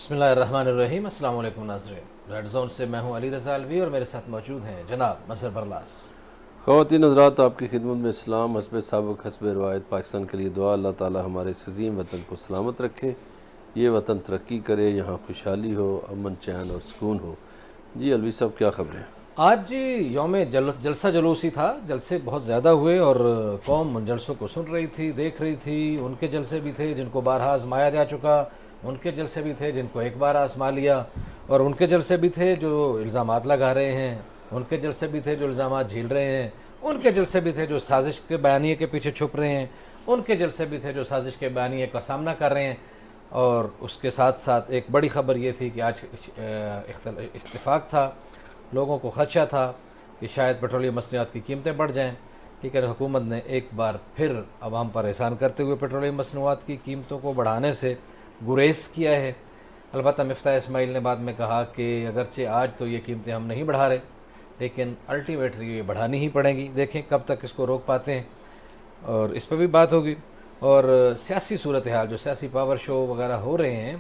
بسم اللہ الرحمن الرحیم۔ السلام علیکم ناظرین، ریڈ زون سے میں ہوں علی رضا الوی اور میرے ساتھ موجود ہیں جناب مظہر برلاس۔ خواتین حضرات، آپ کی خدمت میں اسلام حسب سابق حسب روایت پاکستان کے لیے دعا۔ اللہ تعالی ہمارے اس عظیم وطن کو سلامت رکھے، یہ وطن ترقی کرے، یہاں خوشحالی ہو، امن چین اور سکون ہو۔ جی الوی صاحب، کیا خبریں؟ آج یوم جلسہ جلوسی تھا، جلسے بہت زیادہ ہوئے اور قوم ان جلسوں کو سن رہی تھی، دیکھ رہی تھی۔ ان کے جلسے بھی تھے جن کو بارہا آزمایا جا چکا، ان کے جلسے بھی تھے جن کو ایک بار آزما لیا، اور ان کے جلسے بھی تھے جو الزامات لگا رہے ہیں، ان کے جلسے بھی تھے جو الزامات جھیل رہے ہیں، ان کے جلسے بھی تھے جو سازش کے بیانیے کے پیچھے چھپ رہے ہیں، ان کے جلسے بھی تھے جو سازش کے بیانیے کا سامنا کر رہے ہیں۔ اور اس کے ساتھ ساتھ ایک بڑی خبر یہ تھی کہ آج اتفاق تھا، لوگوں کو خدشہ تھا کہ شاید پیٹرولیم مصنوعات کی قیمتیں بڑھ جائیں، لیکن حکومت نے ایک بار پھر عوام پر احسان کرتے ہوئے پیٹرولیم مصنوعات کی قیمتوں کو بڑھانے سے گریز کیا ہے۔ البتہ مفتاح اسماعیل نے بعد میں کہا کہ اگرچہ آج تو یہ قیمتیں ہم نہیں بڑھا رہے، لیکن الٹیمیٹلی یہ بڑھانی ہی پڑیں گی، دیکھیں کب تک اس کو روک پاتے ہیں، اور اس پہ بھی بات ہوگی۔ اور سیاسی صورتحال، جو سیاسی پاور شو وغیرہ ہو رہے ہیں،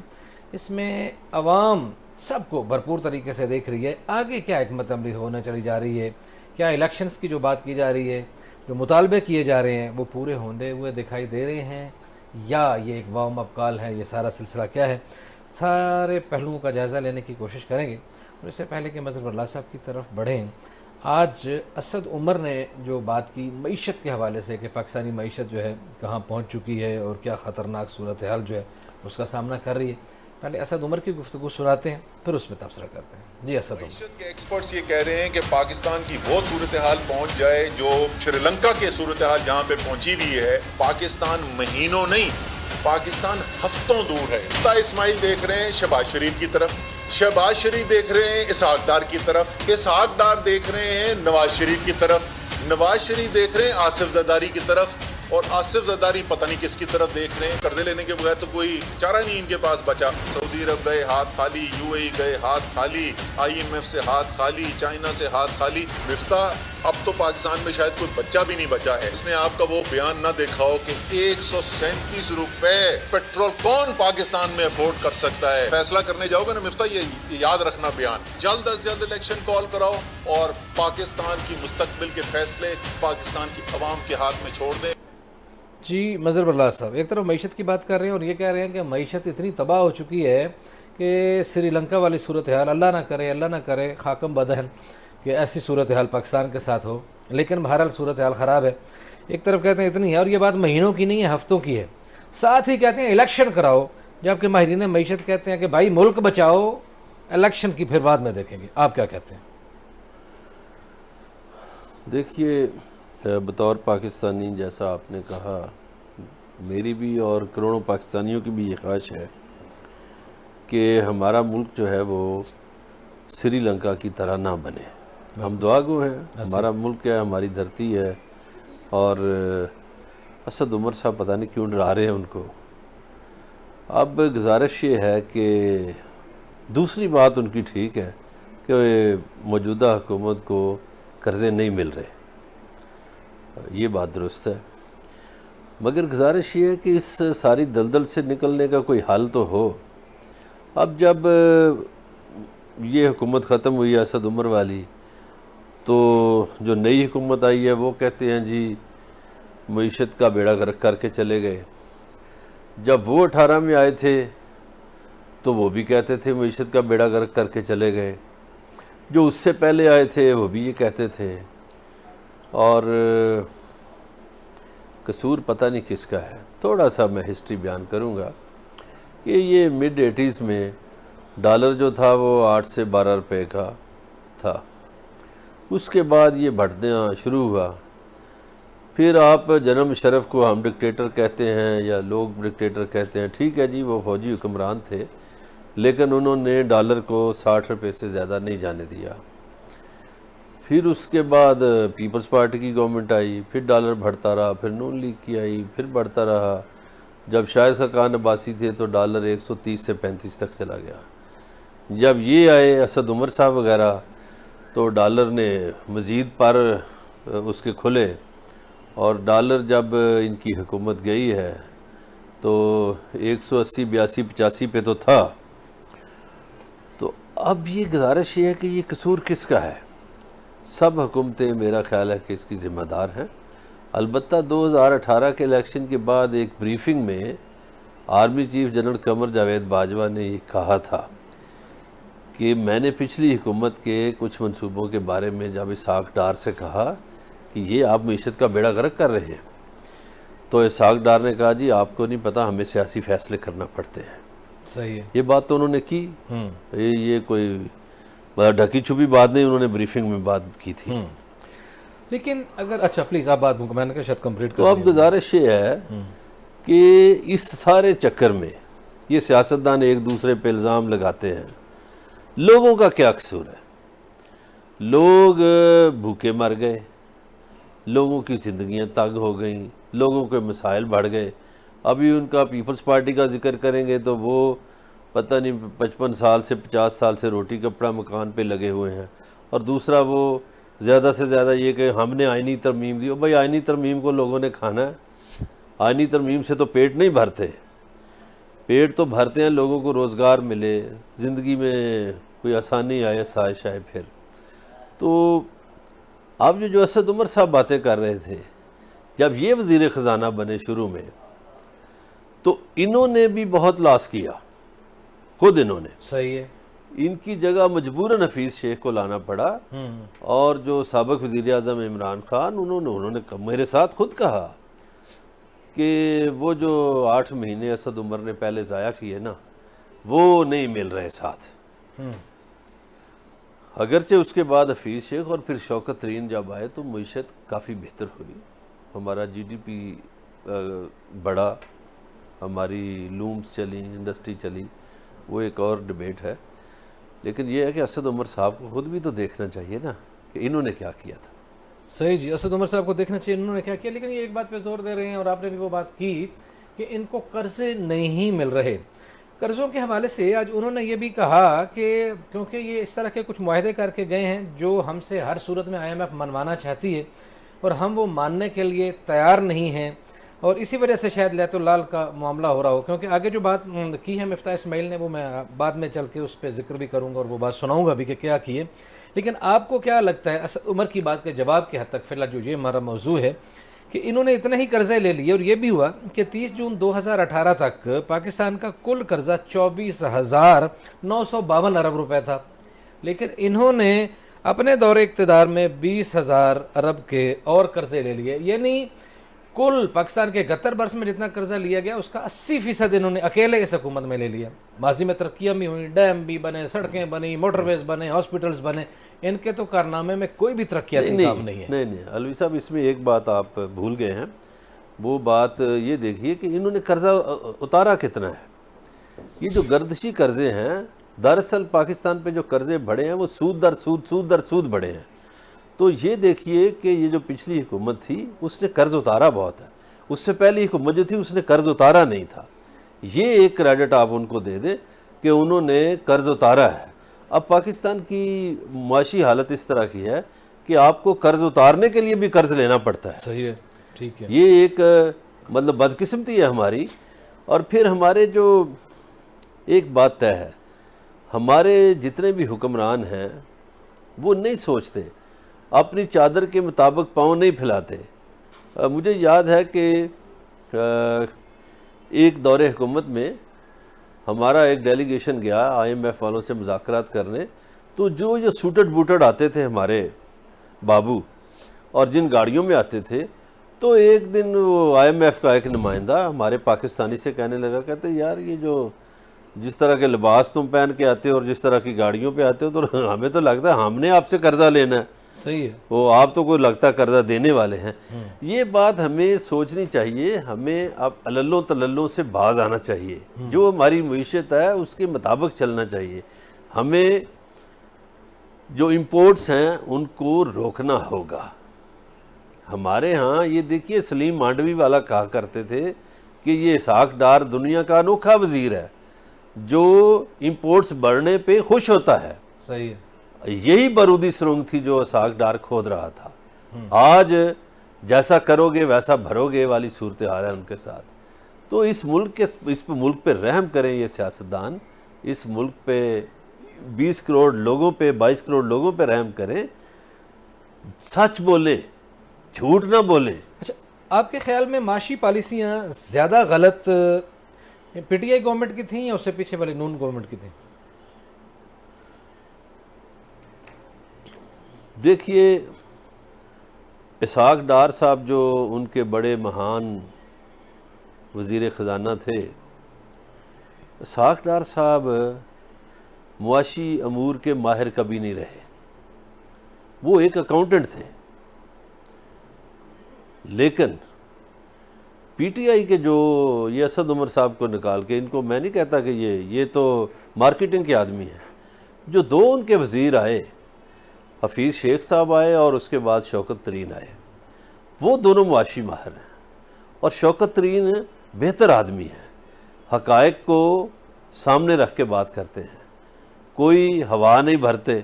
اس میں عوام سب کو بھرپور طریقے سے دیکھ رہی ہے آگے کیا حکمت عملی ہونے چلی جا رہی ہے، کیا الیکشنز کی جو بات کی جا رہی ہے، جو مطالبے کیے جا رہے ہیں وہ پورے ہوندے ہوئے دکھائی دے رہے ہیں، یا یہ ایک وارم اپ کال ہے، یہ سارا سلسلہ کیا ہے۔ سارے پہلوؤں کا جائزہ لینے کی کوشش کریں گے۔ اور اس سے پہلے کہ مظہر برلاس صاحب کی طرف بڑھیں، آج اسد عمر نے جو بات کی معیشت کے حوالے سے کہ پاکستانی معیشت جو ہے کہاں پہنچ چکی ہے اور کیا خطرناک صورتحال جو ہے اس کا سامنا کر رہی ہے، پہلے اسد عمر کی گفتگو سناتے ہیں، پھر اس میں تبصرہ کرتے ہیں۔ جی اسد عمر۔ معیشت کے ایکسپرٹس یہ کہہ رہے ہیں کہ پاکستان کی وہ صورتحال پہنچ جائے جو شری لنکا کے صورتحال جہاں پہ پہنچی بھی ہے۔ پاکستان مہینوں نہیں، پاکستان ہفتوں دور ہے۔ مفتاح اسماعیل دیکھ رہے ہیں شہباز شریف کی طرف، شہباز شریف دیکھ رہے ہیں اسحاق ڈار کی طرف، اسحاق ڈار دیکھ رہے ہیں نواز شریف کی طرف، نواز شریف دیکھ رہے ہیں آصف زرداری کی طرف، اور آصف زرداری پتہ نہیں کس کی طرف دیکھ رہے ہیں۔ قرضے لینے کے بغیر تو کوئی چارہ نہیں ان کے پاس بچا۔ سعودی عرب گئے ہاتھ خالی، یو اے ای گئے ہاتھ خالی، آئی ایم ایف سے ہاتھ خالی، چائنا سے ہاتھ خالی۔ مفتاح، اب تو پاکستان میں شاید کوئی بچہ بھی نہیں بچا ہے۔ اس نے آپ کا وہ بیان نہ دیکھا ہو کہ 137 روپے پیٹرول کون پاکستان میں افورڈ کر سکتا ہے۔ فیصلہ کرنے جاؤ گا نا مفتاح، یہ یاد رکھنا بیان، جلد از جلد الیکشن کال کراؤ اور پاکستان کی مستقبل کے فیصلے پاکستان کی عوام کے ہاتھ میں چھوڑ دیں۔ جی مظہر برلاس صاحب، ایک طرف معیشت کی بات کر رہے ہیں اور یہ کہہ رہے ہیں کہ معیشت اتنی تباہ ہو چکی ہے کہ سری لنکا والی صورتحال، اللہ نہ کرے خاکم بدہن کہ ایسی صورتحال پاکستان کے ساتھ ہو، لیکن بہرحال صورتحال خراب ہے۔ ایک طرف کہتے ہیں اتنی ہے، اور یہ بات مہینوں کی نہیں ہے، ہفتوں کی ہے۔ ساتھ ہی کہتے ہیں الیکشن کراؤ، جبکہ ماہرین معیشت کہتے ہیں کہ بھائی ملک بچاؤ، الیکشن کی پھر بعد میں دیکھیں گے۔ آپ کیا کہتے ہیں؟ دیکھیے، بطور پاکستانی جیسا آپ نے کہا، میری بھی اور کروڑوں پاکستانیوں کی بھی یہ خواہش ہے کہ ہمارا ملک جو ہے وہ سری لنکا کی طرح نہ بنے۔ ہم دعا گو ہیں، ہمارا ملک ہے، ہماری دھرتی ہے، اور اسد عمر صاحب پتہ نہیں کیوں ڈرا رہے ہیں ان کو۔ اب گزارش یہ ہے کہ دوسری بات ان کی ٹھیک ہے کہ موجودہ حکومت کو قرضے نہیں مل رہے، یہ بات درست ہے، مگر گزارش یہ ہے کہ اس ساری دلدل سے نکلنے کا کوئی حل تو ہو۔ اب جب یہ حکومت ختم ہوئی ہے اسد عمر والی، تو جو نئی حکومت آئی ہے وہ کہتے ہیں جی معیشت کا بیڑا غرق کر کے چلے گئے۔ جب وہ 18 میں آئے تھے تو وہ بھی کہتے تھے معیشت کا بیڑا غرق کر کے چلے گئے، جو اس سے پہلے آئے تھے وہ بھی یہ کہتے تھے، اور قصور پتہ نہیں کس کا ہے۔ تھوڑا سا میں ہسٹری بیان کروں گا کہ یہ مڈ 80s میں ڈالر جو تھا وہ 8 سے 12 روپے کا تھا، اس کے بعد یہ بڑھنا شروع ہوا۔ پھر آپ جنرل مشرف کو ہم ڈکٹیٹر کہتے ہیں یا لوگ ڈکٹیٹر کہتے ہیں، ٹھیک ہے جی، وہ فوجی حکمران تھے، لیکن انہوں نے ڈالر کو 60 روپے سے زیادہ نہیں جانے دیا۔ پھر اس کے بعد پیپلز پارٹی کی گورنمنٹ آئی، پھر ڈالر بڑھتا رہا، پھر نون لیگ کی آئی، پھر بڑھتا رہا۔ جب شاہد خاقان عباسی تھے تو ڈالر 130 سے 35 تک چلا گیا۔ جب یہ آئے اسد عمر صاحب وغیرہ تو ڈالر نے مزید پر اس کے کھلے، اور ڈالر جب ان کی حکومت گئی ہے تو 180 82 85 پہ تو تھا، اب یہ گزارش یہ ہے کہ یہ قصور کس کا ہے؟ سب حکومتیں میرا خیال ہے کہ اس کی ذمہ دار ہیں. البتہ 2018 کے الیکشن کے بعد ایک بریفنگ میں army chief general Qamar Javed Bajwa نے یہ کہا تھا کہ میں نے پچھلی حکومت کے کچھ منصوبوں کے بارے میں جب اسحاق ڈار سے کہا کہ یہ آپ معیشت کا بیڑا غرق کر رہے ہیں، تو اسحاق ڈار نے کہا جی آپ کو نہیں پتہ، ہمیں سیاسی فیصلے کرنا پڑتے ہیں. صحیح ہے. یہ بات تو انہوں نے کی، یہ کوئی ڈھکی چھپی بات نہیں، انہوں نے بریفنگ میں بات کی تھی. لیکن اگر اچھا پلیز آپ بات میں نے کہا شاید کمپلیٹ کر تو اب گزارش یہ ہے کہ اس سارے چکر میں یہ سیاستدان ایک دوسرے پہ الزام لگاتے ہیں. لوگوں کا کیا قصور ہے؟ لوگ بھوکے مر گئے، لوگوں کی زندگیاں تنگ ہو گئیں، لوگوں کے مسائل بڑھ گئے. ابھی ان کا پیپلز پارٹی کا ذکر کریں گے تو وہ پتہ نہیں 55 سال سے 50 سال سے روٹی کپڑا مکان پہ لگے ہوئے ہیں. اور دوسرا وہ زیادہ سے زیادہ یہ کہ ہم نے آئینی ترمیم دی. بھائی آئینی ترمیم کو لوگوں نے کھانا ہے، آئینی ترمیم سے تو پیٹ نہیں بھرتے. پیٹ تو بھرتے ہیں لوگوں کو روزگار ملے، زندگی میں کوئی آسانی آئے، آسائش آئے. پھر تو اب جو اسد عمر صاحب باتیں کر رہے تھے، جب یہ وزیر خزانہ بنے شروع میں تو انہوں نے بھی بہت لاس کیا، خود انہوں نے. صحیح ہے. ان کی جگہ مجبوراً حفیظ شیخ کو لانا پڑا. اور جو سابق وزیر اعظم عمران خان انہوں نے میرے ساتھ خود کہا کہ وہ جو 8 مہینے اسد عمر نے پہلے ضائع کیے نا، وہ نہیں مل رہے ساتھ. اگرچہ اس کے بعد حفیظ شیخ اور پھر شوکت ترین جب آئے تو معیشت کافی بہتر ہوئی، ہمارا جی ڈی پی بڑھا، ہماری لومز چلی، انڈسٹری چلی. وہ ایک اور ڈیبیٹ ہے. لیکن یہ ہے کہ اسد عمر صاحب کو خود بھی تو دیکھنا چاہیے نا کہ انہوں نے کیا کیا تھا. صحیح جی، اسد عمر صاحب کو دیکھنا چاہیے انہوں نے کیا کیا. لیکن یہ ایک بات پہ زور دے رہے ہیں اور آپ نے بھی وہ بات کی کہ ان کو قرضے نہیں مل رہے. قرضوں کے حوالے سے آج انہوں نے یہ بھی کہا کہ کیونکہ یہ اس طرح کے کچھ معاہدے کر کے گئے ہیں جو ہم سے ہر صورت میں IMF منوانا چاہتی ہے اور ہم وہ ماننے کے لیے تیار نہیں ہیں، اور اسی وجہ سے شاید لیت اللال کا معاملہ ہو رہا ہو. کیونکہ آگے جو بات کی ہے مفتاح اسماعیل نے وہ میں بعد میں چل کے اس پہ ذکر بھی کروں گا اور وہ بات سناؤں گا بھی کہ کیا کیے. لیکن آپ کو کیا لگتا ہے اسد عمر کی بات کے جواب کے حد تک فی الحال جو یہ ہمارا موضوع ہے کہ انہوں نے اتنے ہی قرضے لے لیے، اور یہ بھی ہوا کہ 30 جون 2018 تک پاکستان کا کل قرضہ 24,952 ارب روپے تھا. لیکن انہوں نے اپنے دور اقتدار میں 20,000 ارب کے اور قرضے لے لیے. یعنی کل پاکستان کے 71 برس میں جتنا قرضہ لیا گیا اس کا 80% انہوں نے اکیلے اس حکومت میں لے لیا. ماضی میں ترقیاں بھی ہوئیں، ڈیم بھی بنے، سڑکیں بنی، موٹر ویز بنے، ہاسپٹلز بنے. ان کے تو کارنامے میں کوئی بھی ترقیاتی کام نہیں ہے. نہیں علوی صاحب، اس میں ایک بات آپ بھول گئے ہیں. وہ بات یہ دیکھیے کہ انہوں نے قرضہ اتارا کتنا ہے. یہ جو گردشی قرضے ہیں، دراصل پاکستان پہ جو قرضے بڑھے ہیں وہ سود در سود بڑھے ہیں. تو یہ دیکھیے کہ یہ جو پچھلی حکومت تھی اس نے قرض اتارا بہت ہے. اس سے پہلی حکومت جو تھی اس نے قرض اتارا نہیں تھا. یہ ایک کریڈٹ آپ ان کو دے دیں کہ انہوں نے قرض اتارا ہے. اب پاکستان کی معاشی حالت اس طرح کی ہے کہ آپ کو قرض اتارنے کے لیے بھی قرض لینا پڑتا ہے. صحیح ہے، ٹھیک ہے. یہ ایک مطلب بدقسمتی ہے ہماری. اور پھر ہمارے جو ایک بات طے ہے، ہمارے جتنے بھی حکمران ہیں وہ نہیں سوچتے، اپنی چادر کے مطابق پاؤں نہیں پھیلاتے. مجھے یاد ہے کہ ایک دور حکومت میں ہمارا ایک ڈیلیگیشن گیا IMF والوں سے مذاکرات کرنے. تو جو سوٹڈ بوٹڈ آتے تھے ہمارے بابو اور جن گاڑیوں میں آتے تھے، تو ایک دن وہ IMF کا ایک نمائندہ ہمارے پاکستانی سے کہنے لگا، کہتے یار یہ جو جس طرح کے لباس تم پہن کے آتے ہو اور جس طرح کی گاڑیوں پہ آتے ہو تو ہمیں تو لگتا ہے ہم نے آپ سے قرضہ لینا ہے. صحیح ہے. وہ آپ تو کوئی لگتا قرضہ دینے والے ہیں. یہ بات ہمیں سوچنی چاہیے. ہمیں اب عللوں تللوں سے باز آنا چاہیے. جو ہماری معیشت ہے اس کے مطابق چلنا چاہیے. ہمیں جو امپورٹس ہیں ان کو روکنا ہوگا. ہمارے ہاں یہ دیکھیے سلیم مانڈوی والا کہا کرتے تھے کہ یہ اسحاق ڈار دنیا کا انوکھا وزیر ہے جو امپورٹس بڑھنے پہ خوش ہوتا ہے. صحیح ہے. یہی بارودی سرنگ تھی جو اسحاق ڈار کھود رہا تھا. آج جیسا کرو گے ویسا بھرو گے والی صورتحال ہے ان کے ساتھ. تو اس ملک پہ رحم کریں یہ سیاستدان. اس ملک پہ 20 کروڑ لوگوں پہ 22 کروڑ لوگوں پہ رحم کریں, سچ بولیں, جھوٹ نہ بولیں. اچھا, آپ کے خیال میں معاشی پالیسیاں زیادہ غلط پی ٹی آئی گورنمنٹ کی تھیں یا اس سے پیچھے والی نون گورنمنٹ کی تھیں؟ دیکھیے, اسحاق ڈار صاحب جو ان کے بڑے مہان وزیر خزانہ تھے, اسحاق ڈار صاحب معاشی امور کے ماہر کبھی نہیں رہے. وہ ایک اکاؤنٹنٹ تھے, لیکن پی ٹی آئی کے جو یہ اسد عمر صاحب کو نکال کے, ان کو میں نہیں کہتا کہ یہ تو مارکیٹنگ کے آدمی ہیں, جو دو ان کے وزیر آئے, حفیظ شیخ صاحب آئے اور اس کے بعد شوکت ترین آئے, وہ دونوں معاشی ماہر ہیں. اور شوکت ترین بہتر آدمی ہیں, حقائق کو سامنے رکھ کے بات کرتے ہیں, کوئی ہوا نہیں بھرتے,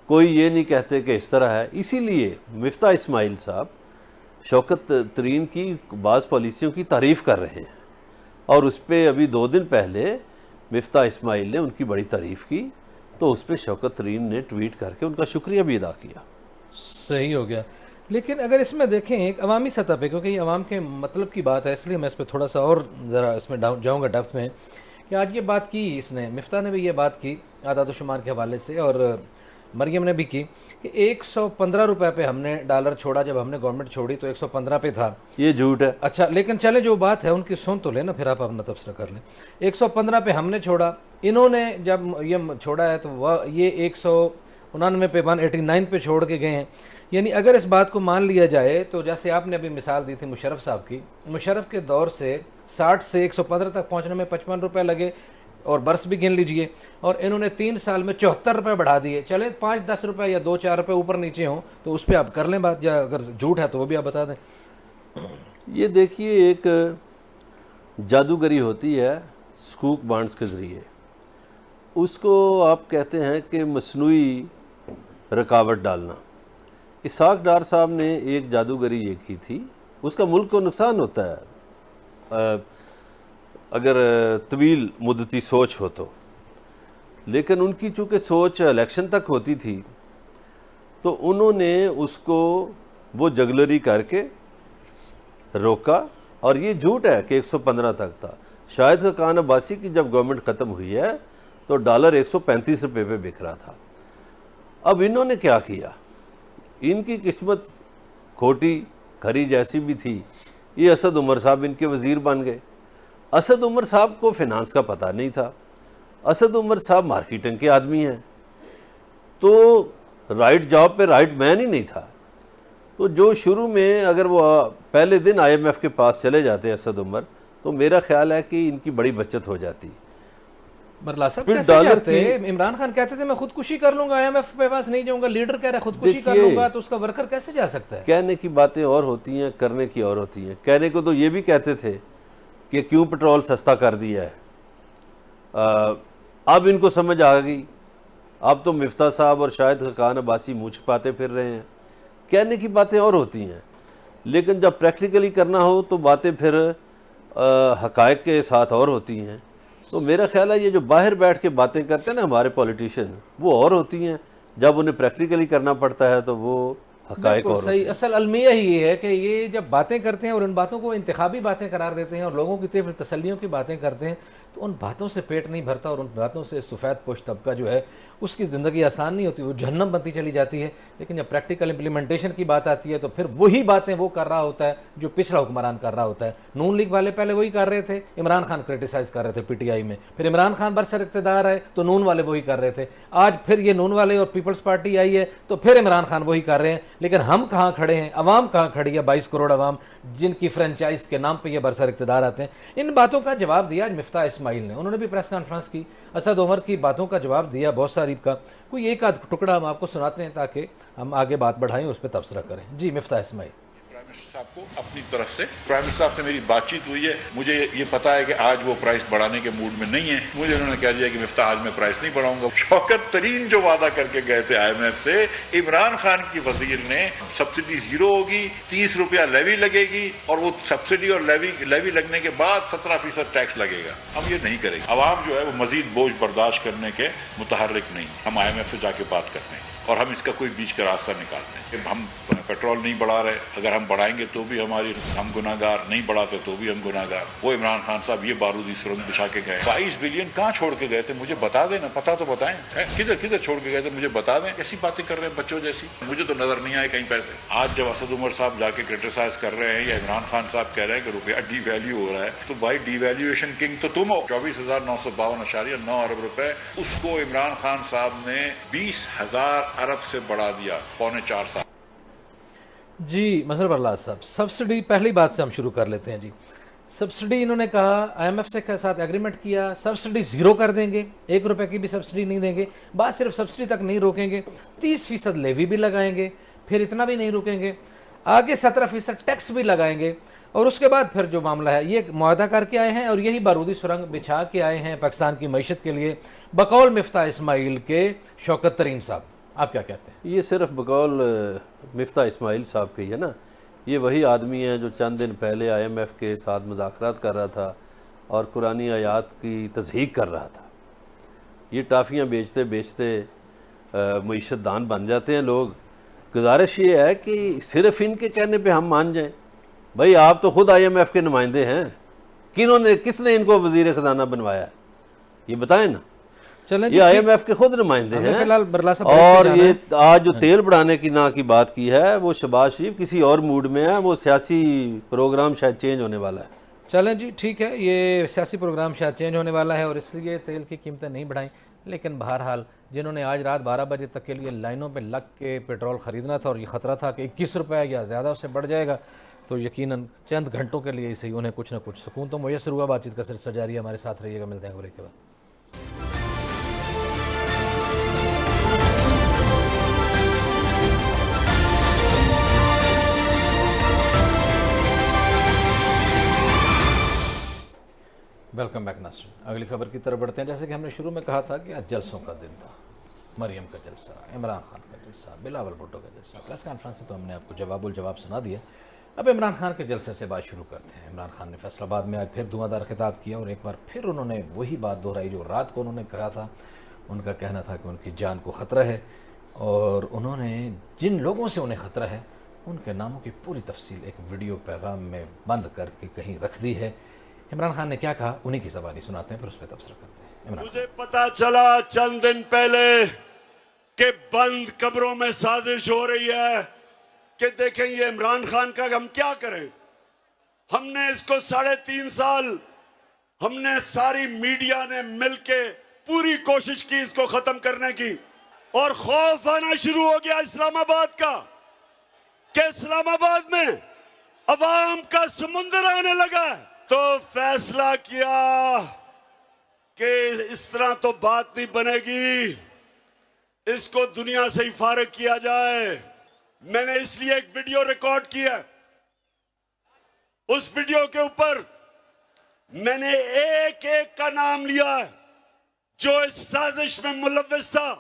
کوئی یہ نہیں کہتے کہ اس طرح ہے. اسی لیے مفتاح اسماعیل صاحب شوکت ترین کی بعض پالیسیوں کی تعریف کر رہے ہیں, اور اس پہ ابھی 2 دن پہلے مفتاح اسماعیل نے ان کی بڑی تعریف کی, تو اس پہ شوکت ترین نے ٹویٹ کر کے ان کا شکریہ بھی ادا کیا. صحیح ہو گیا. لیکن اگر اس میں دیکھیں ایک عوامی سطح پہ, کیونکہ یہ عوام کے مطلب کی بات ہے, اس لیے میں اس پہ تھوڑا سا اور ذرا اس میں جاؤں گا ڈیپتھ میں, کہ آج یہ بات کی اس نے, مفتاح نے بھی یہ بات کی اعداد و شمار کے حوالے سے, اور مریم نے بھی کی کہ 115 روپے پہ ہم نے ڈالر چھوڑا, جب ہم نے گورنمنٹ چھوڑی تو 115 پہ تھا. یہ جھوٹ ہے. اچھا, لیکن چلیں جو بات ہے ان کی سن تو لینا, پھر آپ اپنا تبصرہ کر لیں. 115 پہ ہم نے چھوڑا, انہوں نے جب یہ چھوڑا ہے تو یہ 199 پہ 189 پہ چھوڑ کے گئے ہیں. یعنی اگر اس بات کو مان لیا جائے تو جیسے آپ نے ابھی مثال دی تھی مشرف صاحب کی, مشرف کے دور سے 60 سے 115 تک پہنچنے میں 55 روپے لگے, اور برس بھی گن لیجئے, اور انہوں نے 3 سال میں 74 روپے بڑھا دیے. چلیں 5-10 روپے یا 2-4 روپے اوپر نیچے ہوں تو اس پہ آپ کر لیں بات, یا اگر جھوٹ ہے تو وہ بھی آپ بتا دیں. یہ دیکھیے, ایک جادوگری ہوتی ہے سکوک بانڈز کے ذریعے, اس کو آپ کہتے ہیں کہ مصنوعی رکاوٹ ڈالنا. اسحاق ڈار صاحب نے ایک جادوگری یہ کی تھی, اس کا ملک کو نقصان ہوتا ہے اگر طویل مدتی سوچ ہو تو, لیکن ان کی چونکہ سوچ الیکشن تک ہوتی تھی تو انہوں نے اس کو وہ جگلری کر کے روکا. اور یہ جھوٹ ہے کہ 115 تک تھا. شاہد خاقان عباسی کی جب گورنمنٹ ختم ہوئی ہے تو ڈالر 135 روپے پہ بک رہا تھا. اب انہوں نے کیا کیا, ان کی قسمت کھوٹی کھری جیسی بھی تھی, یہ اسد عمر صاحب ان کے وزیر بن گئے. اسد عمر صاحب کو فنانس کا پتہ نہیں تھا, اسد عمر صاحب مارکیٹنگ کے آدمی ہیں, تو رائٹ جاب پہ رائٹ مین ہی نہیں تھا. تو جو شروع میں اگر وہ پہلے دن IMF کے پاس چلے جاتے اسد عمر, تو میرا خیال ہے کہ ان کی بڑی بچت ہو جاتی. مرلا صاحب کیسے جاتے؟ عمران خان کہتے تھے میں خودکشی کر لوں گا, IMF پہ پاس نہیں جاؤں گا, لیڈر کہہ رہا ہے خودکشی کر لوں گا, تو اس کا ورکر کیسے جا سکتا ہے؟ کہنے کی باتیں اور ہوتی ہیں, کرنے کی اور ہوتی ہیں. کہنے کو تو یہ بھی کہتے تھے کہ کیوں پٹرول سستا کر دیا ہے. اب ان کو سمجھ آ گئی, اب تو مفتاح صاحب اور شاہد خاقان عباسی منہ چھپاتے پھر رہے ہیں. کہنے کی باتیں اور ہوتی ہیں, لیکن جب پریکٹیکلی کرنا ہو تو باتیں پھر حقائق کے ساتھ اور ہوتی ہیں. تو میرا خیال ہے یہ جو باہر بیٹھ کے باتیں کرتے ہیں نا ہمارے پولیٹیشین, وہ اور ہوتی ہیں, جب انہیں پریکٹیکلی کرنا پڑتا ہے تو وہ حقائق اور صحیح. اصل المیہ ہی یہ ہے کہ یہ جب باتیں کرتے ہیں اور ان باتوں کو انتخابی باتیں قرار دیتے ہیں اور لوگوں کی طرف تسلیوں کی باتیں کرتے ہیں, تو ان باتوں سے پیٹ نہیں بھرتا, اور ان باتوں سے سفید پوش طبقہ جو ہے اس کی زندگی آسان نہیں ہوتی, وہ جہنم بنتی چلی جاتی ہے. لیکن جب پریکٹیکل امپلیمنٹیشن کی بات آتی ہے تو پھر وہی باتیں وہ کر رہا ہوتا ہے جو پچھلا حکمران کر رہا ہوتا ہے. نون لیگ والے پہلے وہی کر رہے تھے, عمران خان کرٹیسائز کر رہے تھے PTI میں, پھر عمران خان برسر اقتدار ہے تو نون والے وہی کر رہے تھے. آج پھر یہ نون والے اور پیپلز پارٹی آئی ہے تو پھر عمران خان وہی کر رہے ہیں. لیکن ہم کہاں کھڑے ہیں, عوام کہاں کھڑی ہے, 22 کروڑ عوام جن کی فرنچائز کے نام پہ یہ برسر اقتدار آتے ہیں. ان باتوں کا جواب دیا آج مفتاح اسماعیل نے, انہوں نے بھی پریس کانفرنس کی, اسد عمر کی باتوں کا جواب دیا بہت ساری کا. کوئی ایک آدھ ٹکڑا ہم آپ کو سناتے ہیں تاکہ ہم آگے بات بڑھائیں, اس پہ تبصرہ کریں. جی مفتاح اسماعیل. منسٹر صاحب کو اپنی طرف سے پرائم منسٹر صاحب سے میری بات چیت ہوئی ہے. مجھے یہ پتا ہے کہ آج وہ پرائس بڑھانے کے موڈ میں نہیں ہے. مجھے انہوں نے کہہ دیا کہ مفتاح آج میں پرائس نہیں بڑھاؤں گا. شوکت ترین جو وعدہ کر کے گئے تھے IMF سے, عمران خان کی وزیر نے سبسڈی 0 ہوگی, 30 روپیہ لیوی لگے گی, اور وہ سبسڈی اور لیوی لگنے کے بعد 17% ٹیکس لگے گا. ہم یہ نہیں کریں گے. عوام جو ہے وہ مزید بوجھ برداشت کرنے کے متحرک نہیں. ہم IMF سے جا کے بات کرتے ہیں اور ہم اس کا کوئی بیچ کا راستہ نکالتے ہیں. ہم پیٹرول نہیں بڑھا رہے, اگر ہم بڑھائیں گے تو بھی ہم گناہگار, نہیں بڑھاتے تو بھی ہم گناہگار. وہ عمران خان صاحب یہ بارودی سرنگ بچھا کے گئے. 22 بلین کہاں چھوڑ کے گئے تھے مجھے بتا دیں نا, پتا تو بتائیں. کدھر چھوڑ کے گئے تھے مجھے بتا دیں. کیسی باتیں کر رہے ہیں بچوں جیسی, مجھے تو نظر نہیں آئے کہیں پیسے. آج جب اسد عمر صاحب جا کے کرٹیسائز کر رہے ہیں یا عمران خان صاحب کہہ رہے ہیں کہ روپیہ ڈی ویلیو ہو رہا ہے, تو بھائی ڈی ویلیویشن کنگ تو تم ہو. 24,952.9 ارب روپے اس کو عمران خان صاحب نے 20,000 ارب سے بڑھا دیا 3.25 سال. جی مظہر برلاس صاحب, سبسڈی پہلی بات سے ہم شروع کر لیتے ہیں. جی سبسڈی انہوں نے کہا IMF کے ساتھ ایگریمنٹ کیا, سبسڈی 0 کر دیں گے, 1 روپے کی بھی سبسڈی نہیں دیں گے. بات صرف سبسڈی تک نہیں روکیں گے, 30% لیوی بھی لگائیں گے, پھر اتنا بھی نہیں روکیں گے, آگے 17% ٹیکس بھی لگائیں گے, اور اس کے بعد پھر جو معاملہ ہے یہ معاہدہ کر کے آئے ہیں اور یہی بارودی سرنگ بچھا کے آئے ہیں پاکستان کی معیشت کے لیے بقول مفتاح اسماعیل کے شوکت ترین صاحب. آپ کیا کہتے ہیں؟ یہ صرف بقول مفتاح اسماعیل صاحب کے ہی ہے نا. یہ وہی آدمی ہیں جو چند دن پہلے IMF کے ساتھ مذاکرات کر رہا تھا اور قرآنی آیات کی تصحیح کر رہا تھا. یہ ٹافیاں بیچتے بیچتے معیشت دان بن جاتے ہیں لوگ. گزارش یہ ہے کہ صرف ان کے کہنے پہ ہم مان جائیں. بھائی آپ تو خود IMF کے نمائندے ہیں, کس نے ان کو وزیر خزانہ بنوایا ہے یہ بتائیں نا. یہ IMF کے خود نمائندے ہیں. اور یہ آج جو تیل بڑھانے کی کی بات کی ہے وہ شہباز شریف کسی اور موڈ میں ہے. وہ سیاسی پروگرام شاید چینج ہونے والا ہے. چلیں جی ٹھیک ہے, یہ سیاسی پروگرام شاید چینج ہونے والا ہے اور اس لیے تیل کی قیمتیں نہیں بڑھائیں. لیکن بہرحال جنہوں نے آج رات 12 بجے تک کے لیے لائنوں پہ لگ کے پیٹرول خریدنا تھا اور یہ خطرہ تھا کہ 21 روپے یا زیادہ اس سے بڑھ جائے گا, تو یقیناً چند گھنٹوں کے لیے ہی انہیں کچھ نہ کچھ سکون تو میسر ہوا. بات چیت کا سلسلہ جاری ہے, ہمارے ساتھ رہیے گا. ملتے ہیں بریک کے بعد. ویلکم بیک ناصرین. اگلی خبر کی طرف بڑھتے ہیں. جیسے کہ ہم نے شروع میں کہا تھا کہ آج جلسوں کا دن تھا. مریم کا جلسہ, عمران خان کا جلسہ, بلاول بھٹو کا جلسہ. پریس کانفرنس سے تو ہم نے آپ کو جواب الجواب سنا دیا. اب عمران خان کے جلسے سے بات شروع کرتے ہیں. عمران خان نے فیصل آباد میں آج پھر دھواں دار خطاب کیا اور ایک بار پھر انہوں نے وہی بات دہرائی جو رات کو انہوں نے کہا تھا. ان کا کہنا تھا کہ ان کی جان کو خطرہ ہے اور انہوں نے جن لوگوں سے انہیں خطرہ ہے ان کے ناموں کی پوری تفصیل ایک ویڈیو پیغام میں بند کر کے کہیں رکھ دی ہے. عمران خان نے کیا کہا انہی کی زبانی سناتے ہیں, پھر اس پہ تبصرہ کرتے ہیں. مجھے پتا چلا چند دن پہلے کہ بند قبروں میں سازش ہو رہی ہے کہ دیکھیں یہ عمران خان کا ہم کیا کریں. ہم نے اس کو 3.5 سال ہم نے ساری میڈیا نے مل کے پوری کوشش کی اس کو ختم کرنے کی, اور خوف آنا شروع ہو گیا اسلام آباد کا کہ اسلام آباد میں عوام کا سمندر آنے لگا. تو فیصلہ کیا کہ اس طرح تو بات نہیں بنے گی, اس کو دنیا سے ہی فارغ کیا جائے. میں نے اس لیے ایک ویڈیو ریکارڈ کیا. اس ویڈیو کے اوپر میں نے ایک ایک کا نام لیا جو اس سازش میں ملوث تھا,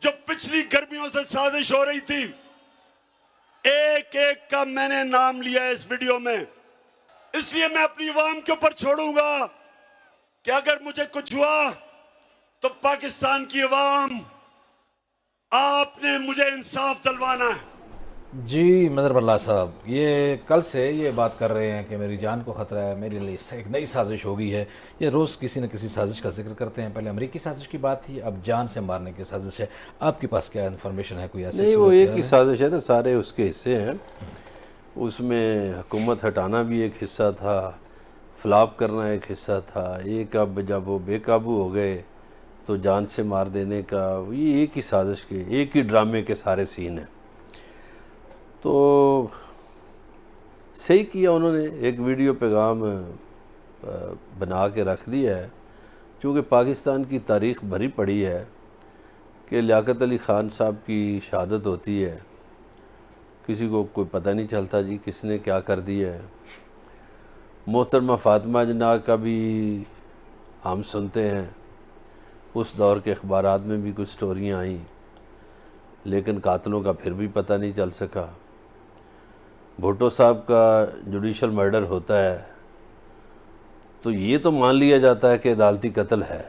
جو پچھلی گرمیوں سے سازش ہو رہی تھی. ایک ایک کا میں نے نام لیا اس ویڈیو میں. اس لیے میں اپنی عوام کے اوپر چھوڑوں گا کہ اگر مجھے کچھ ہوا تو پاکستان کی عوام, آپ نے مجھے انصاف دلوانا ہے. جی مظہر برلاس صاحب, یہ کل سے یہ بات کر رہے ہیں کہ میری جان کو خطرہ ہے, میرے لیے ایک نئی سازش ہو گئی ہے. یہ روز کسی نہ کسی سازش کا ذکر کرتے ہیں. پہلے امریکی سازش کی بات تھی, اب جان سے مارنے کی سازش ہے. آپ کے پاس کیا انفارمیشن ہے؟ کوئی ایسی نہیں, وہ ایک ہی سازش ہے نا, سارے اس کے حصے ہیں. اس میں حکومت ہٹانا بھی ایک حصہ تھا, فلاپ کرنا ایک حصہ تھا, ایک اب جب وہ بے قابو ہو گئے تو جان سے مار دینے کا. یہ ایک ہی سازش کے, ایک ہی ڈرامے کے سارے سین ہیں. تو صحیح کیا انہوں نے, ایک ویڈیو پیغام بنا کے رکھ دیا ہے. چونکہ پاکستان کی تاریخ بھری پڑی ہے کہ لیاقت علی خان صاحب کی شہادت ہوتی ہے کسی کو کوئی پتہ نہیں چلتا جی کس نے کیا کر دیا ہے۔ محترمہ فاطمہ جناح کا بھی ہم سنتے ہیں، اس دور کے اخبارات میں بھی کچھ سٹوریاں آئیں، لیکن قاتلوں کا پھر بھی پتہ نہیں چل سکا۔ بھٹو صاحب کا جوڈیشل مرڈر ہوتا ہے تو یہ تو مان لیا جاتا ہے کہ عدالتی قتل ہے،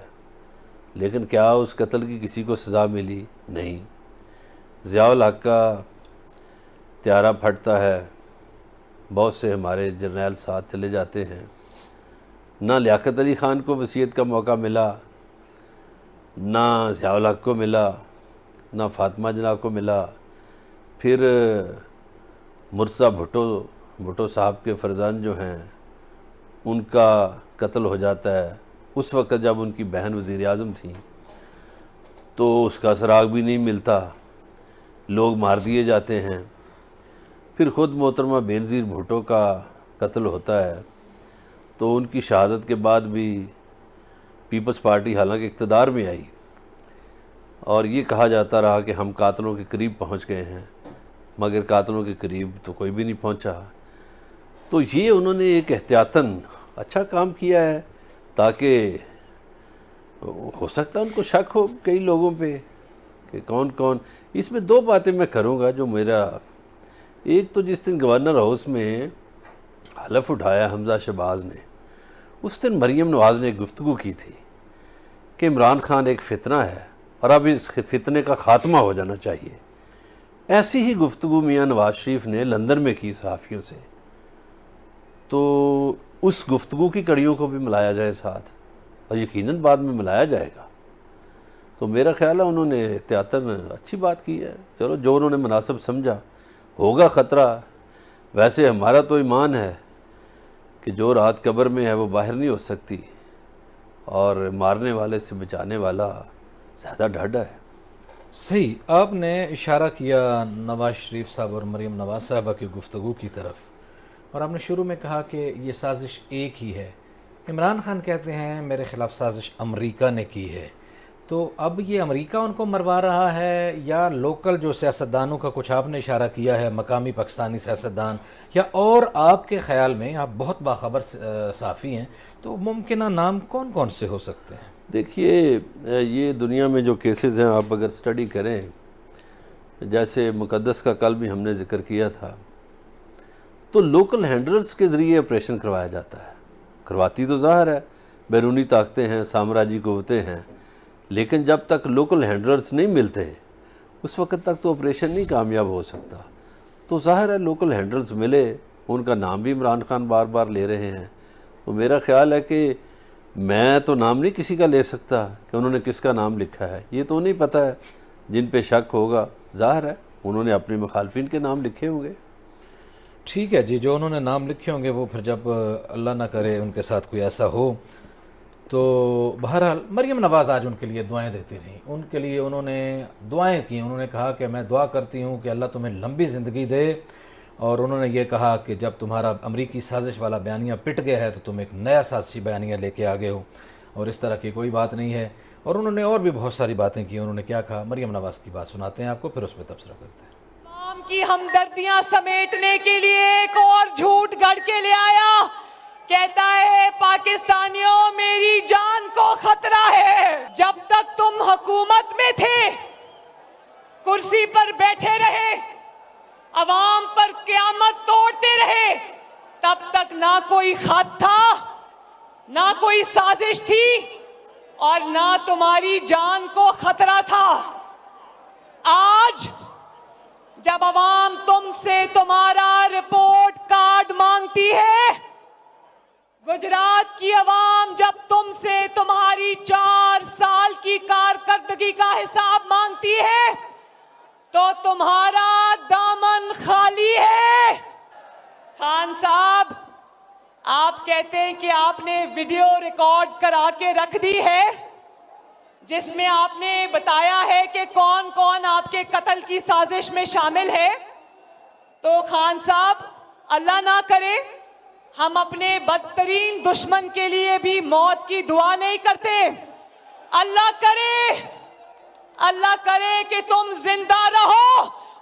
لیکن کیا اس قتل کی کسی کو سزا ملی؟ نہیں۔ ضیاء الحق کا تیارہ پھٹتا ہے، بہت سے ہمارے جرنیل ساتھ چلے جاتے ہیں، نہ لیاقت علی خان کو وصیت کا موقع ملا، نہ ضیاء الحق کو ملا، نہ فاطمہ جناح کو ملا۔ پھر مرتضیٰ بھٹو صاحب کے فرزند جو ہیں ان کا قتل ہو جاتا ہے، اس وقت جب ان کی بہن وزیر اعظم تھیں، تو اس کا سراغ بھی نہیں ملتا، لوگ مار دیے جاتے ہیں۔ پھر خود محترمہ بینظیر بھٹو کا قتل ہوتا ہے، تو ان کی شہادت کے بعد بھی پیپلز پارٹی حالانکہ اقتدار میں آئی، اور یہ کہا جاتا رہا کہ ہم قاتلوں کے قریب پہنچ گئے ہیں، مگر قاتلوں کے قریب تو کوئی بھی نہیں پہنچا۔ تو یہ انہوں نے ایک احتیاطاً اچھا کام کیا ہے، تاکہ ہو سکتا ہے ان کو شک ہو کئی لوگوں پہ کہ کون کون۔ اس میں دو باتیں میں کروں گا جو میرا، ایک تو جس دن گورنر ہاؤس میں حلف اٹھایا حمزہ شہباز نے، اس دن مریم نواز نے ایک گفتگو کی تھی کہ عمران خان ایک فتنہ ہے اور اب اس فتنے کا خاتمہ ہو جانا چاہیے۔ ایسی ہی گفتگو میاں نواز شریف نے لندن میں کی صحافیوں سے، تو اس گفتگو کی کڑیوں کو بھی ملایا جائے ساتھ، اور یقیناً بعد میں ملایا جائے گا۔ تو میرا خیال ہے انہوں نے احتیاطاً اچھی بات کی ہے، چلو جو انہوں نے مناسب سمجھا۔ ہوگا خطرہ، ویسے ہمارا تو ایمان ہے کہ جو رات قبر میں ہے وہ باہر نہیں ہو سکتی، اور مارنے والے سے بچانے والا زیادہ ڈھاڈا ہے۔ صحیح، آپ نے اشارہ کیا نواز شریف صاحب اور مریم نواز صاحبہ کی گفتگو کی طرف، اور آپ نے شروع میں کہا کہ یہ سازش ایک ہی ہے۔ عمران خان کہتے ہیں میرے خلاف سازش امریکہ نے کی ہے، تو اب یہ امریکہ ان کو مروا رہا ہے، یا لوکل جو سیاستدانوں کا کچھ آپ نے اشارہ کیا ہے، مقامی پاکستانی سیاستدان، یا اور آپ کے خیال میں، آپ بہت باخبر صحافی ہیں، تو ممکنہ نام کون کون سے ہو سکتے ہیں؟ دیکھیے، یہ دنیا میں جو کیسز ہیں آپ اگر سٹڈی کریں، جیسے مقدس کا کل بھی ہم نے ذکر کیا تھا، تو لوکل ہینڈلرز کے ذریعے آپریشن کروایا جاتا ہے۔ کرواتی تو ظاہر ہے بیرونی طاقتیں ہیں، سامراجی قوتیں ہیں، لیکن جب تک لوکل ہینڈلرز نہیں ملتے اس وقت تک تو آپریشن نہیں کامیاب ہو سکتا۔ تو ظاہر ہے لوکل ہینڈلرز ملے، ان کا نام بھی عمران خان بار بار لے رہے ہیں، تو میرا خیال ہے کہ میں تو نام نہیں کسی کا لے سکتا کہ انہوں نے کس کا نام لکھا ہے، یہ تو نہیں پتہ ہے۔ جن پہ شک ہوگا ظاہر ہے انہوں نے اپنے مخالفین کے نام لکھے ہوں گے۔ ٹھیک ہے جی، جو انہوں نے نام لکھے ہوں گے وہ پھر جب اللہ نہ کرے ان کے ساتھ کوئی ایسا ہو، تو بہرحال مریم نواز آج ان کے لیے دعائیں دیتی رہیں، ان کے لیے انہوں نے دعائیں کی، انہوں نے کہا کہ میں دعا کرتی ہوں کہ اللہ تمہیں لمبی زندگی دے، اور انہوں نے یہ کہا کہ جب تمہارا امریکی سازش والا بیانیہ پٹ گیا ہے تو تم ایک نیا سازشی بیانیہ لے کے آگے ہو، اور اس طرح کی کوئی بات نہیں ہے۔ اور انہوں نے اور بھی بہت ساری باتیں کی۔ انہوں نے کیا کہا، مریم نواز کی بات سناتے ہیں آپ کو، پھر اس پہ تبصرہ کرتے ہیں۔ عوام کی ہمدردیاں سمیٹنے کے لیے ایک اور جھوٹ گڑھ کے لے آیا، کہتا ہے پاکستانیوں میری جان کو خطرہ ہے۔ جب تک تم حکومت میں تھے، کرسی پر بیٹھے رہے، عوام پر قیامت توڑتے رہے، تب تک نہ کوئی خط تھا، نہ کوئی سازش تھی، اور نہ تمہاری جان کو خطرہ تھا۔ آج جب عوام تم سے تمہارا رپورٹ کارڈ مانگتی ہے، گجرات کی عوام جب تم سے تمہاری 4 سال کی کارکردگی کا حساب مانگتی ہے، تو تمہارا دامن خالی ہے۔ خان صاحب، آپ کہتے ہیں کہ آپ نے ویڈیو ریکارڈ کرا کے رکھ دی ہے، جس میں آپ نے بتایا ہے کہ کون کون آپ کے قتل کی سازش میں شامل ہے۔ تو خان صاحب، اللہ نہ کرے ہم اپنے بدترین دشمن کے لیے بھی موت کی دعا نہیں کرتے۔ اللہ کرے کہ تم زندہ رہو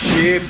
$6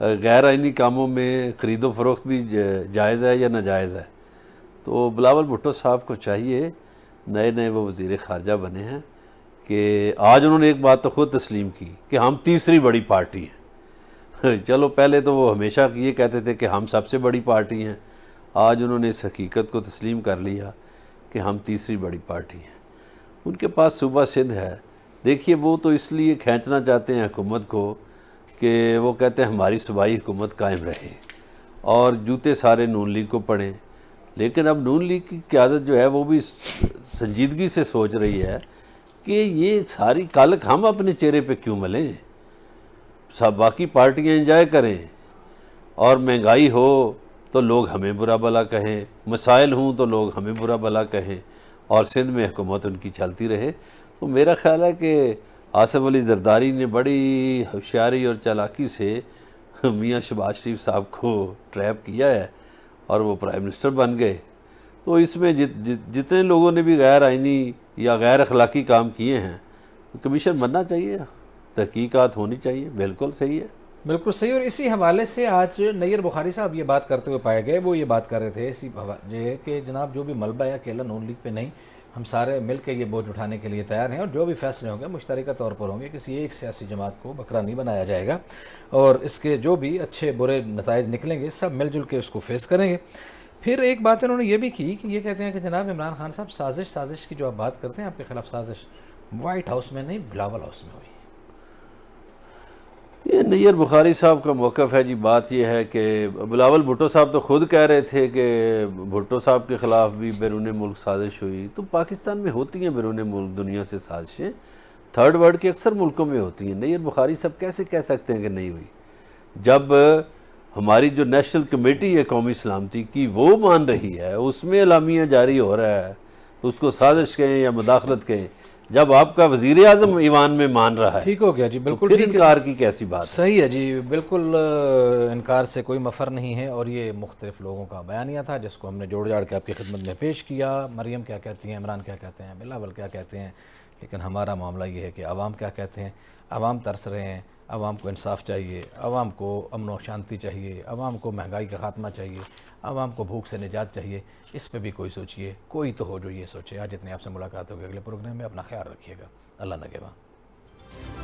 غیر آئینی کاموں میں خرید و فروخت بھی جائز ہے یا ناجائز ہے؟ تو بلاول بھٹو صاحب کو چاہیے، نئے نئے وہ وزیر خارجہ بنے ہیں، کہ آج انہوں نے ایک بات تو خود تسلیم کی کہ ہم تیسری بڑی پارٹی ہیں۔ چلو پہلے تو وہ ہمیشہ یہ کہتے تھے کہ ہم سب سے بڑی پارٹی ہیں، آج انہوں نے اس حقیقت کو تسلیم کر لیا کہ ہم تیسری بڑی پارٹی ہیں۔ ان کے پاس صوبہ سندھ ہے، دیکھیے وہ تو اس لیے کھینچنا چاہتے ہیں حکومت کو کہ وہ کہتے ہیں ہماری صوبائی حکومت قائم رہے، اور جوتے سارے نون لیگ کو پڑیں، لیکن اب نون لیگ کی قیادت جو ہے وہ بھی سنجیدگی سے سوچ رہی ہے کہ یہ ساری کالک ہم اپنے چہرے پہ کیوں ملیں، سب باقی پارٹیاں انجوائے کریں، اور مہنگائی ہو تو لوگ ہمیں برا بھلا کہیں، مسائل ہوں تو لوگ ہمیں برا بھلا کہیں، اور سندھ میں حکومت ان کی چلتی رہے۔ تو میرا خیال ہے کہ آصف علی زرداری نے بڑی ہوشیاری اور چالاکی سے میاں شہباز شریف صاحب کو ٹریپ کیا ہے، اور وہ پرائم منسٹر بن گئے۔ تو اس میں جتنے لوگوں نے بھی غیر آئینی یا غیر اخلاقی کام کیے ہیں، کمیشن بننا چاہیے، تحقیقات ہونی چاہیے، بالکل صحیح ہے۔ بالکل صحیح۔ اور اسی حوالے سے آج نیر بخاری صاحب یہ بات کرتے ہوئے پائے گئے، وہ یہ بات کر رہے تھے اسی یہ کہ جناب جو بھی ملبہ ہے اکیلا نون لیگ پہ نہیں، ہم سارے مل کے یہ بوجھ اٹھانے کے لیے تیار ہیں، اور جو بھی فیصلے ہوں گے مشترکہ طور پر ہوں گے، کسی ایک سیاسی جماعت کو بکرا نہیں بنایا جائے گا، اور اس کے جو بھی اچھے برے نتائج نکلیں گے سب مل جل کے اس کو فیس کریں گے۔ پھر ایک بات انہوں نے یہ بھی کی کہ یہ کہتے ہیں کہ جناب عمران خان صاحب سازش کی جو آپ بات کرتے ہیں، آپ کے خلاف سازش وائٹ ہاؤس میں نہیں بلاول ہاؤس میں ہوئی۔ یہ نیر بخاری صاحب کا موقف ہے جی۔ بات یہ ہے کہ بلاول بھٹو صاحب تو خود کہہ رہے تھے کہ بھٹو صاحب کے خلاف بھی بیرون ملک سازش ہوئی، تو پاکستان میں ہوتی ہیں بیرون ملک دنیا سے سازشیں، تھرڈ ورلڈ کے اکثر ملکوں میں ہوتی ہیں۔ نیر بخاری صاحب کیسے کہہ سکتے ہیں کہ نہیں ہوئی، جب ہماری جو نیشنل کمیٹی ہے قومی سلامتی کی وہ مان رہی ہے، اس میں اعلامیہ جاری ہو رہا ہے، تو اس کو سازش کہیں یا مداخلت کہیں، جب آپ کا وزیر اعظم ایوان میں مان رہا ہے ٹھیک ہو گیا جی، بالکل پھر ٹھیک ہے، انکار کی کیسی بات ہے؟ صحیح ہے جی، بالکل انکار سے کوئی مفر نہیں ہے، اور یہ مختلف لوگوں کا بیانیہ تھا جس کو ہم نے جوڑ جاڑ کے آپ کی خدمت میں پیش کیا۔ مریم کیا کہتی ہیں، عمران کیا کہتے ہیں، بلاول کیا کہتے ہیں، لیکن ہمارا معاملہ یہ ہے کہ عوام کیا کہتے ہیں۔ عوام ترس رہے ہیں، عوام کو انصاف چاہیے، عوام کو امن و شانتی چاہیے، عوام کو مہنگائی کا خاتمہ چاہیے، عوام کو بھوک سے نجات چاہیے۔ اس پہ بھی کوئی سوچیے، کوئی تو ہو جو یہ سوچے۔ آج اتنی آپ سے ملاقات ہوگی، اگلے پروگرام میں اپنا خیال رکھیے گا، اللہ نگہبان۔